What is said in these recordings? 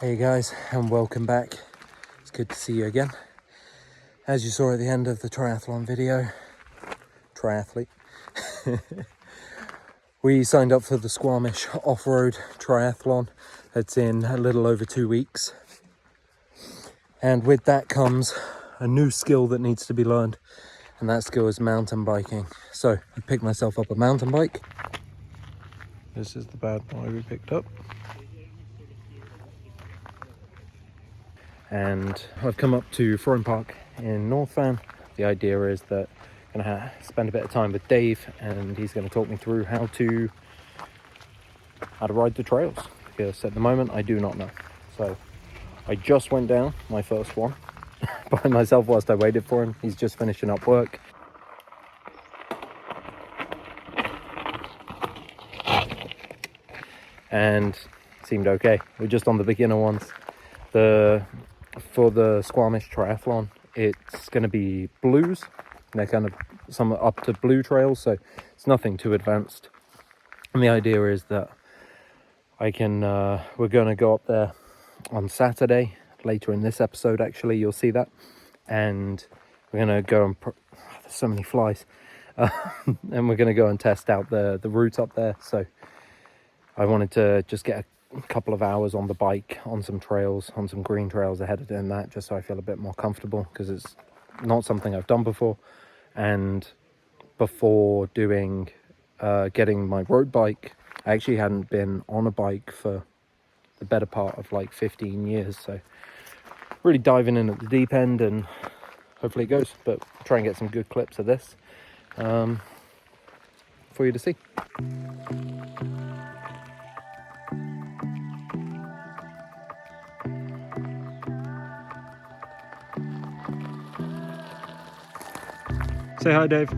Hey guys, and welcome back. It's good to see you again. As you saw at the end of the triathlon video, Triathlete, we signed up for the Squamish off-road triathlon. It's in a little over 2 weeks. And with that comes a new skill that needs to be learned, and that skill is mountain biking. So I picked myself up a mountain bike. This is the bad boy we picked up. And I've come up to Frome Park in North Van. The idea is that I'm gonna spend a bit of time with Dave, and he's going to talk me through how to ride the trails, because at the moment I do not know. So I just went down my first one by myself whilst I waited for him. He's just finishing up work. And seemed okay. We're just on the beginner ones. For the Squamish triathlon, it's going to be blues. They're kind of some up to blue trails, so it's nothing too advanced. And the idea is that we're going to go up there on Saturday. Later in this episode, actually, you'll see that. And we're going to go and there's so many flies. And we're going to go and test out the route up there. So I wanted to just get a couple of hours on the bike on some trails, on some green trails ahead of doing that, just so I feel a bit more comfortable, because it's not something I've done before. And before doing getting my road bike, I actually hadn't been on a bike for the better part of like 15 years. So really diving in at the deep end, and hopefully it goes. But try and get some good clips of this for you to see. Say hi, Dave.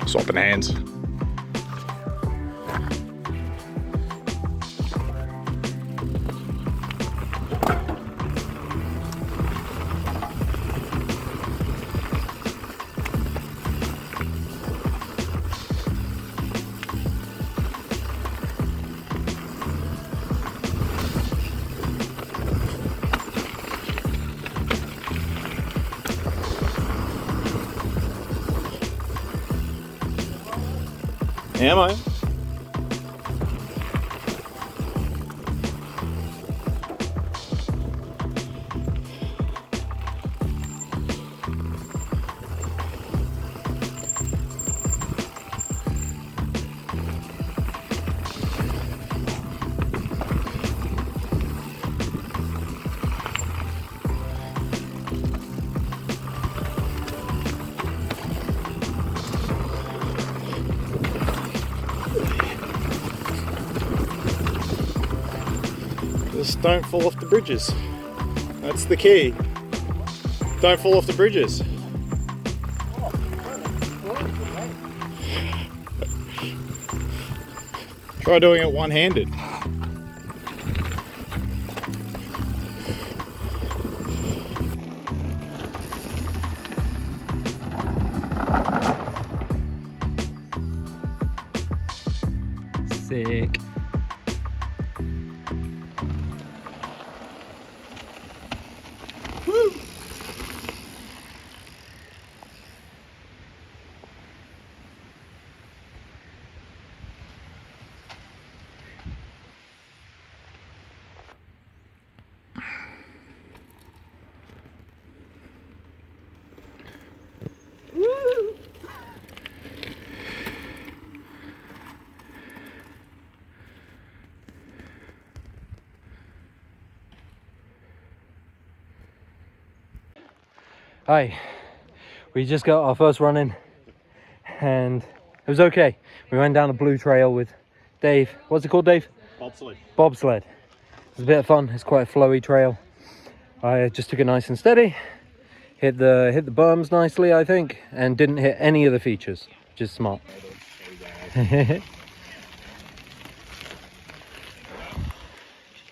Swapping hands. Am I? Just don't fall off the bridges. That's the key. Don't fall off the bridges. Try doing it one-handed. Sick. Hi, we just got our first run in and it was okay. We went down a blue trail with Dave. What's it called, Dave? Bobsleigh. Bobsled. It's a bit of fun. It's quite a flowy trail. I just took it nice and steady, hit the berms nicely, I think, and didn't hit any of the features, which is smart. How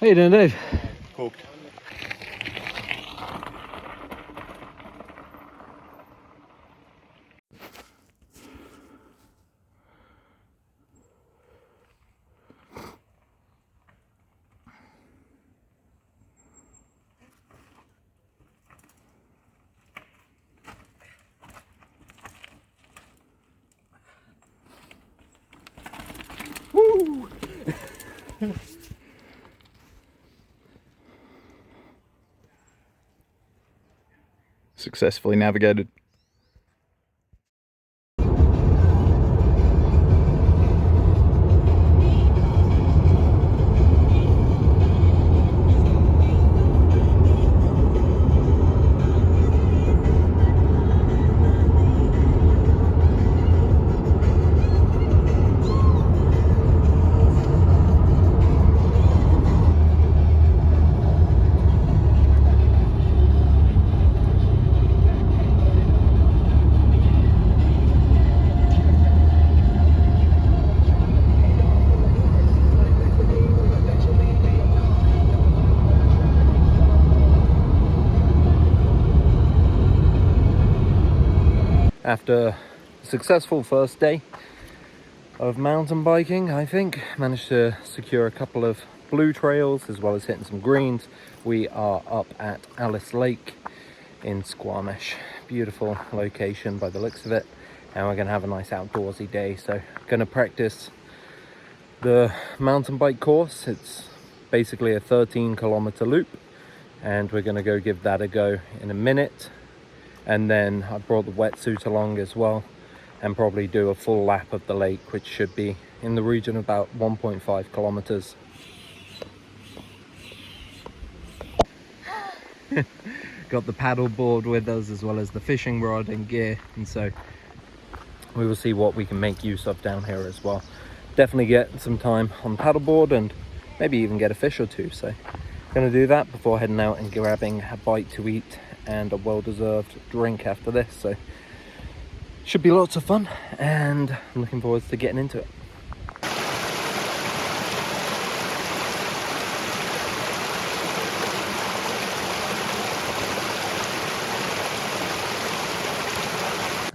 you doing, Dave? Cooked. Woo! Successfully navigated. After a successful first day of mountain biking, I think, managed to secure a couple of blue trails as well as hitting some greens. We are up at Alice Lake in Squamish. Beautiful location by the looks of it, and we're gonna have a nice outdoorsy day. So gonna practice the mountain bike course. It's basically a 13-kilometer loop, and we're gonna go give that a go in a minute. And then I brought the wetsuit along as well, and probably do a full lap of the lake, which should be in the region of about 1.5 kilometers. Got the paddle board with us as well as the fishing rod and gear, and so we will see what we can make use of down here as well. Definitely get some time on paddleboard and maybe even get a fish or two. So gonna do that before heading out and grabbing a bite to eat and a well-deserved drink after this. So should be lots of fun, and I'm looking forward to getting into it.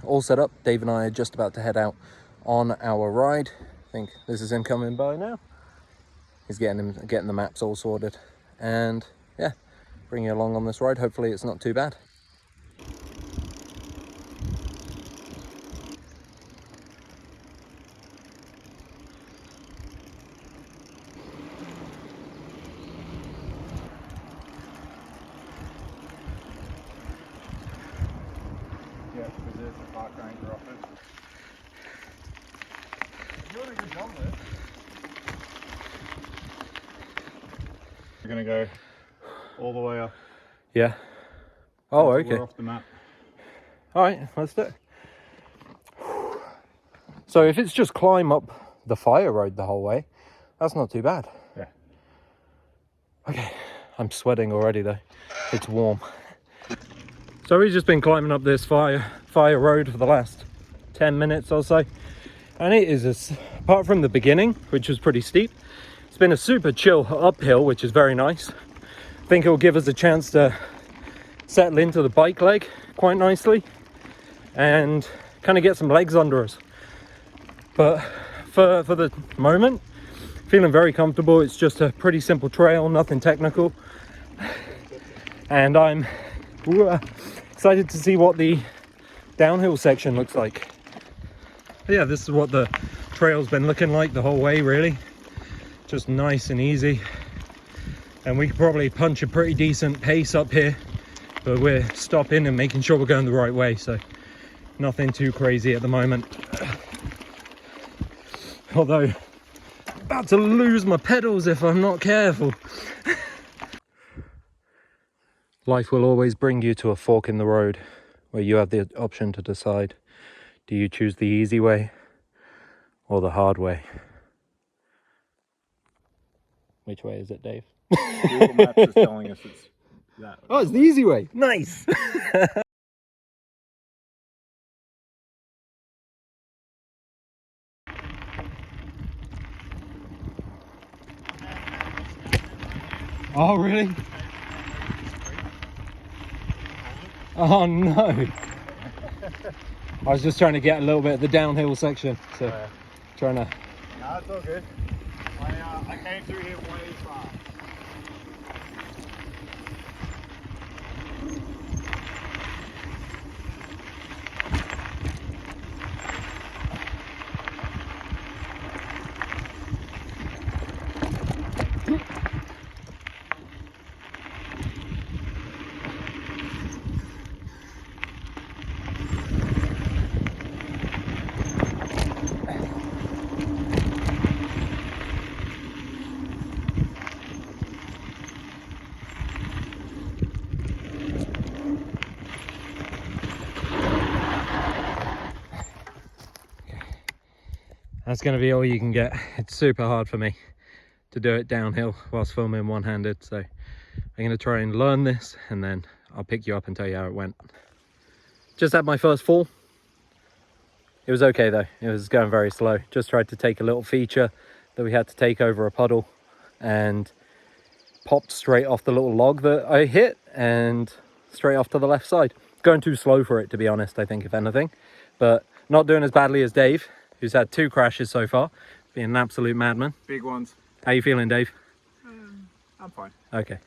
All set up. Dave and I are just about to head out on our ride. I think this is him coming by now. He's getting the maps all sorted, and yeah, bring you along on this ride. Hopefully it's not too bad. Yeah, because there's the park ranger off it. You're doing a good job there. We're gonna go all the way up. Yeah. Oh, until okay. We're off the map. All right, let's do it. So if it's just climb up the fire road the whole way, that's not too bad. Yeah. Okay, I'm sweating already though. It's warm. So we've just been climbing up this fire road for the last 10 minutes or so. And it is, apart from the beginning, which was pretty steep, it's been a super chill uphill, which is very nice. I think it will give us a chance to settle into the bike leg quite nicely and kind of get some legs under us. But for the moment, feeling very comfortable. It's just a pretty simple trail, nothing technical. And I'm excited to see what the downhill section looks like. But yeah, this is what the trail's been looking like the whole way, really. Just nice and easy. And we could probably punch a pretty decent pace up here, but we're stopping and making sure we're going the right way. So nothing too crazy at the moment. Although, about to lose my pedals if I'm not careful. Life will always bring you to a fork in the road where you have the option to decide, do you choose the easy way or the hard way? Which way is it, Dave? Google Maps is telling us it's that. Oh, it's the easy way. Nice. Oh, really? Oh, no. I was just trying to get a little bit of the downhill section. So, trying to... No, it's all good. I came through here way fast. That's going to be all you can get. It's super hard for me to do it downhill whilst filming one-handed, so I'm going to try and learn this and then I'll pick you up and tell you how it went. Just had my first fall. It was okay though, it was going very slow. Just tried to take a little feature that we had to take over a puddle and popped straight off the little log that I hit and straight off to the left side. Going too slow for it, to be honest, I think, if anything, but not doing as badly as Dave, who's had 2 crashes so far, being an absolute madman. Big ones. How you feeling, Dave? I'm fine. Okay.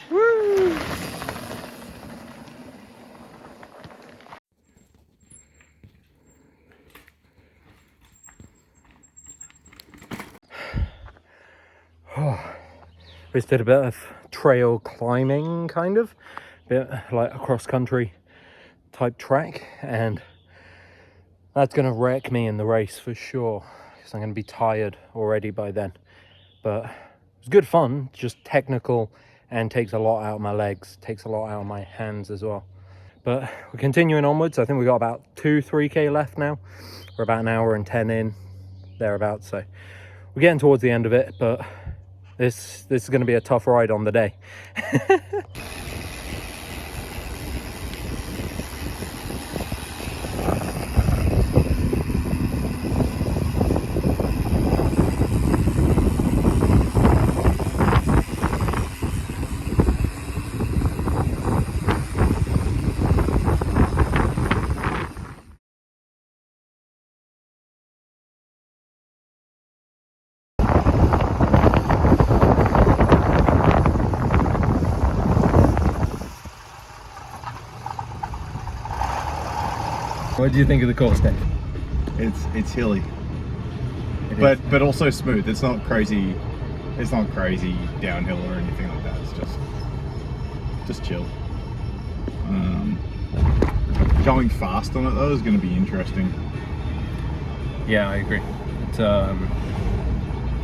Woo! We just did a bit of trail climbing, kind of, bit like a cross country type track, and that's gonna wreck me in the race for sure because I'm gonna be tired already by then. But it was good fun, just technical, and takes a lot out of my legs, takes a lot out of my hands as well. But we're continuing onwards. I think we got about 2-3k left now. We're about an hour and 10 in, thereabouts, so we're getting towards the end of it, but this is going to be a tough ride on the day. What do you think of the course, Dave? It's hilly, but also smooth. It's not crazy. It's not crazy downhill or anything like that. It's just chill. Going fast on it though is going to be interesting. Yeah, I agree. It's, at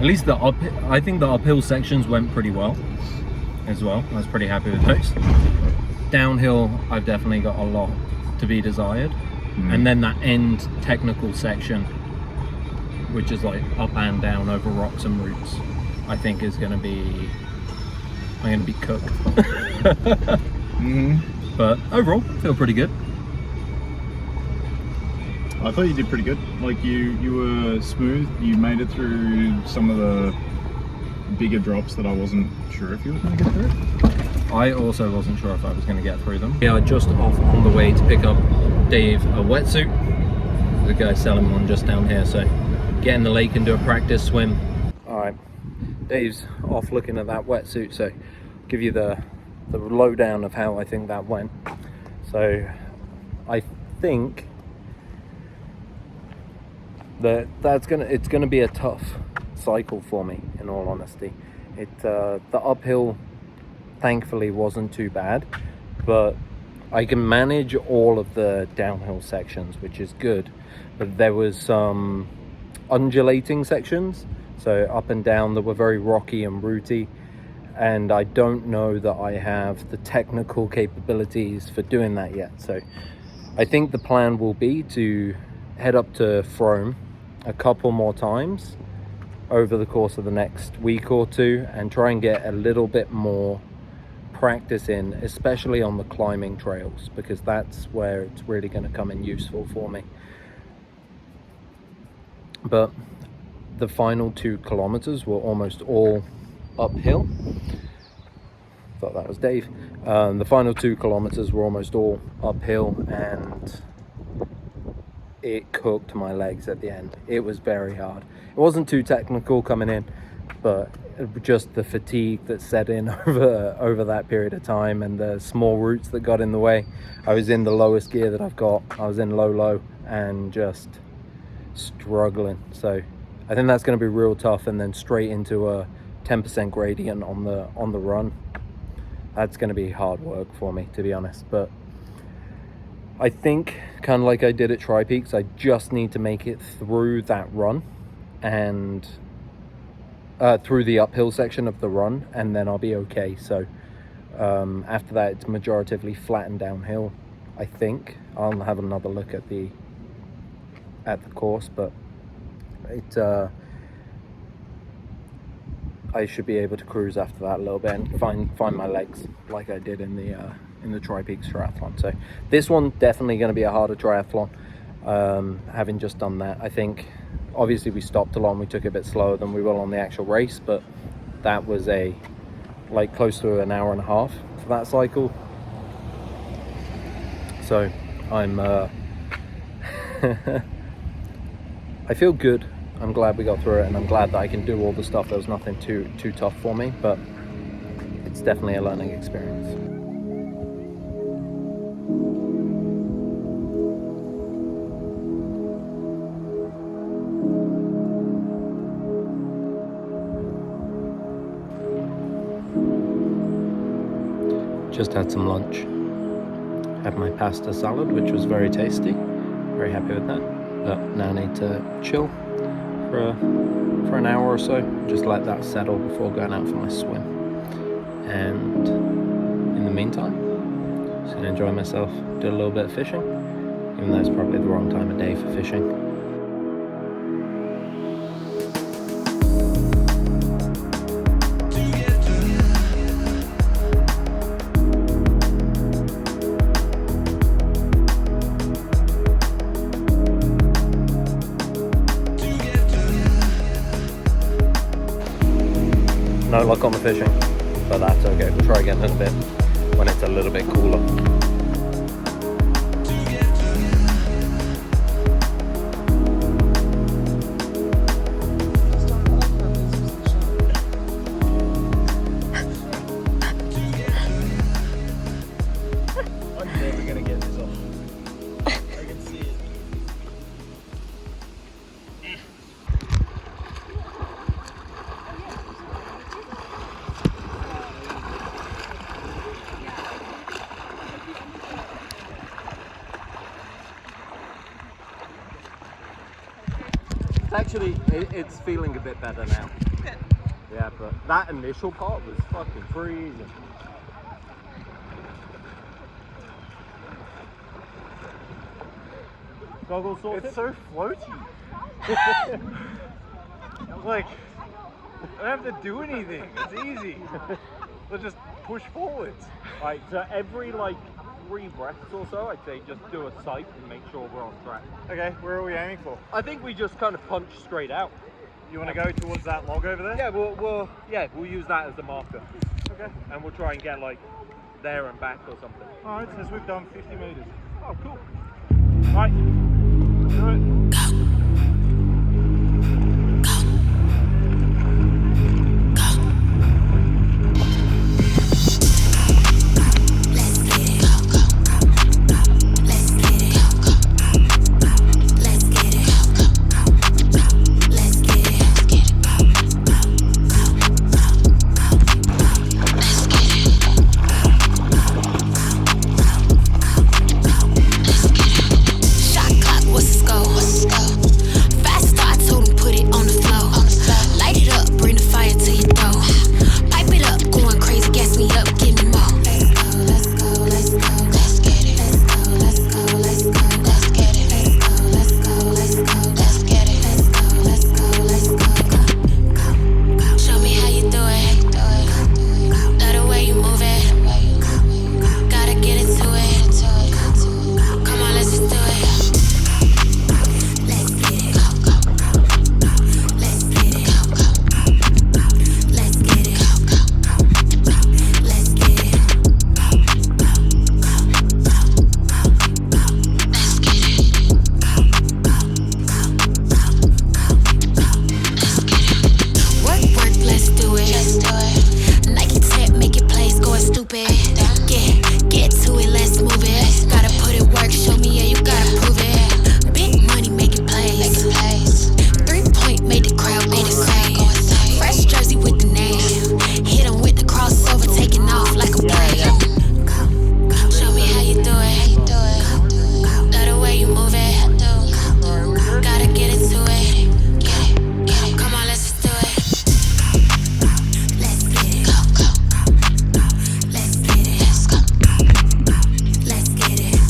least I think the uphill sections went pretty well as well. I was pretty happy with those. Downhill, I've definitely got a lot to be desired. And then that end technical section, which is like up and down over rocks and roots, I think is going to be, I'm going to be cooked. But overall, feel pretty good. I thought you did pretty good. Like you were smooth. You made it through some of the bigger drops that I wasn't sure if you were going to get through. I also wasn't sure if I was going to get through them. We are just off on the way to pick up Dave a wetsuit. The guy selling one just down here, so get in the lake and do a practice swim. Alright, Dave's off looking at that wetsuit, so I'll give you the lowdown of how I think that went. So I think that it's gonna be a tough cycle for me, in all honesty. The uphill thankfully wasn't too bad, but I can manage all of the downhill sections, which is good. But there was some undulating sections, so up and down, that were very rocky and rooty, and I don't know that I have the technical capabilities for doing that yet. So I think the plan will be to head up to Frome a couple more times over the course of the next week or two and try and get a little bit more practice in, especially on the climbing trails, because that's where it's really going to come in useful for me. But the final 2 kilometers were almost all uphill. Thought that was Dave. The final 2 kilometers were almost all uphill, and it cooked my legs at the end. It was very hard. It wasn't too technical coming in, but just the fatigue that set in over that period of time, and the small roots that got in the way. I was in the lowest gear that I've got. I was in low and just struggling. So I think that's going to be real tough, and then straight into a 10% gradient on the run. That's going to be hard work for me, to be honest. But I think, kind of like I did at Tri-Peaks, I just need to make it through that run and through the uphill section of the run, and then I'll be okay. So after that, it's majoritively flat and downhill. I think I'll have another look at the course, but I should be able to cruise after that a little bit and find my legs like I did in the Tri-Peaks triathlon. So this one definitely going to be a harder triathlon. Having just done that, I think obviously we stopped a lot and we took it a bit slower than we will on the actual race, but that was close to an hour and a half for that cycle. So I'm I feel good. I'm glad we got through it, and I'm glad that I can do all the stuff. There was nothing too tough for me, but it's definitely a learning experience. Just had some lunch. Had my pasta salad, which was very tasty. Very happy with that. But now I need to chill for an hour or so, just let that settle before going out for my swim. And in the meantime, just gonna enjoy myself, do a little bit of fishing, even though it's probably the wrong time of day for fishing. No luck on the fishing, but that's okay. We'll try again in a bit when it's a little bit cooler. I'm never gonna get this off. I can see it. Actually, it's feeling a bit better now. Good. Yeah, but that initial part was fucking freezing. Goggles sorted? It's so floaty. Like, I don't have to do anything. It's easy. Let's just push forwards. Alright, so every 3 breaths or so, I'd say just do a sight and make sure we're on track. Okay, where are we aiming for? I think we just kind of punch straight out. You want to go towards that log over there? Yeah, we'll use that as the marker. Okay. And we'll try and get there and back or something. Alright, since we've done 50 meters. Oh, cool. Alright, do it. Get to it, let's move it. Gotta put it work, show me, yeah, you gotta prove it. Big money making plays. 3-point made the crowd go insane. Fresh jersey with the name. Hit him with the crossover, taking off like a plane. Show me how you do it. Love the way you move it. Gotta get into it. Come on, let's just do it. Let's get it. Let's get it. Let's get it.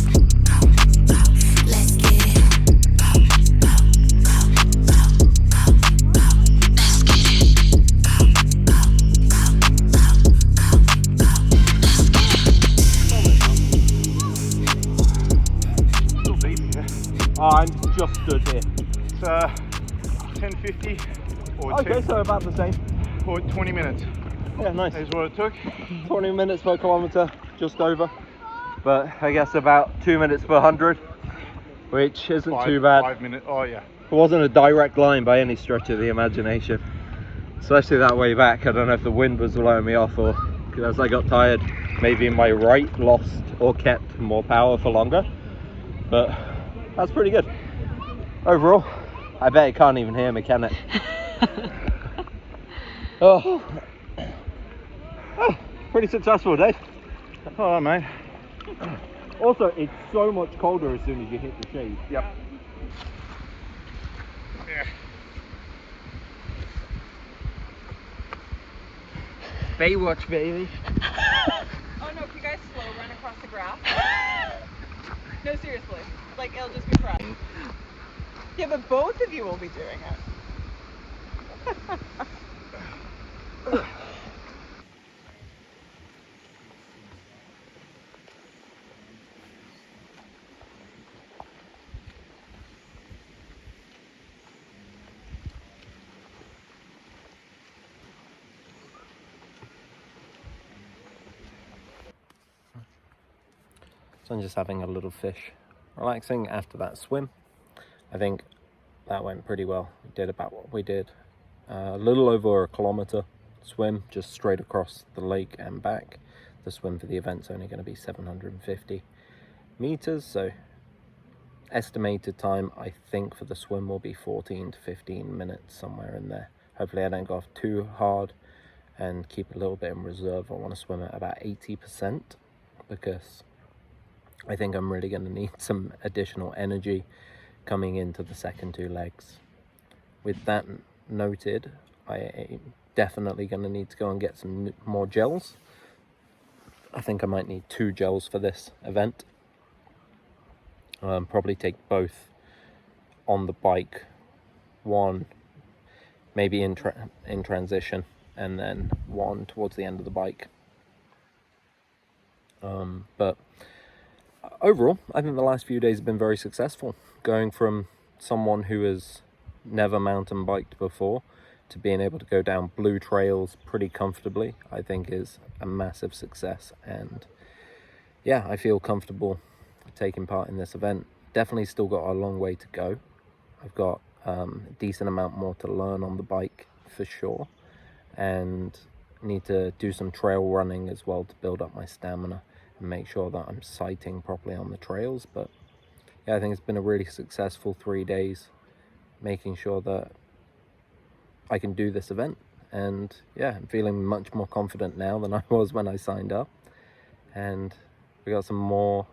Let's get it. I'm just stood here. It's 10:50 or Okay, so about the same. or 20 minutes. Yeah, nice. Is what it took. 20 minutes per kilometre, just over. But I guess about 2 minutes per 100, which isn't too bad. 5 minutes. Oh yeah. It wasn't a direct line by any stretch of the imagination, especially that way back. I don't know if the wind was blowing me off or as I got tired, maybe my right lost or kept more power for longer, but that's pretty good. Overall, I bet it can't even hear me, can it? Oh, pretty successful day. Oh mate. Also, it's so much colder as soon as you hit the shade. Yep. Yeah. Baywatch, baby. Oh no, can you guys slow run across the grass? No, seriously. Like, it'll just be crap. Yeah, but both of you will be doing it. So I'm just having a little fish, relaxing after that swim. I think that went pretty well. We did about what we did. A little over a kilometre swim, just straight across the lake and back. The swim for the event's only going to be 750 meters, so estimated time I think for the swim will be 14 to 15 minutes, somewhere in there. Hopefully I don't go off too hard and keep a little bit in reserve. I want to swim at about 80% because I think I'm really going to need some additional energy coming into the second two legs. With that noted, I am definitely going to need to go and get some more gels. I think I might need 2 gels for this event. Probably take both on the bike, one maybe in transition, and then one towards the end of the bike. But overall, I think the last few days have been very successful. Going from someone who has never mountain biked before to being able to go down blue trails pretty comfortably, I think is a massive success. And yeah, I feel comfortable taking part in this event. Definitely still got a long way to go. I've got a decent amount more to learn on the bike for sure, and need to do some trail running as well to build up my stamina and make sure that I'm sighting properly on the trails. But yeah, I think it's been a really successful 3 days, making sure that I can do this event. And yeah, I'm feeling much more confident now than I was when I signed up. And we got some more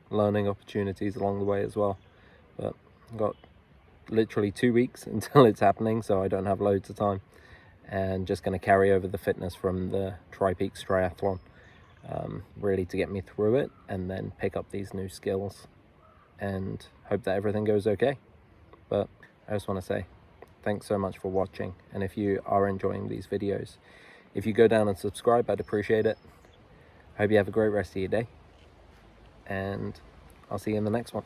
learning opportunities along the way as well. But I've got literally 2 weeks until it's happening, so I don't have loads of time. And just going to carry over the fitness from the Tri-Peaks Triathlon, really to get me through it, and then pick up these new skills and hope that everything goes okay. But I just want to say thanks so much for watching, and if you are enjoying these videos, if you go down and subscribe, I'd appreciate it. I hope you have a great rest of your day, and I'll see you in the next one.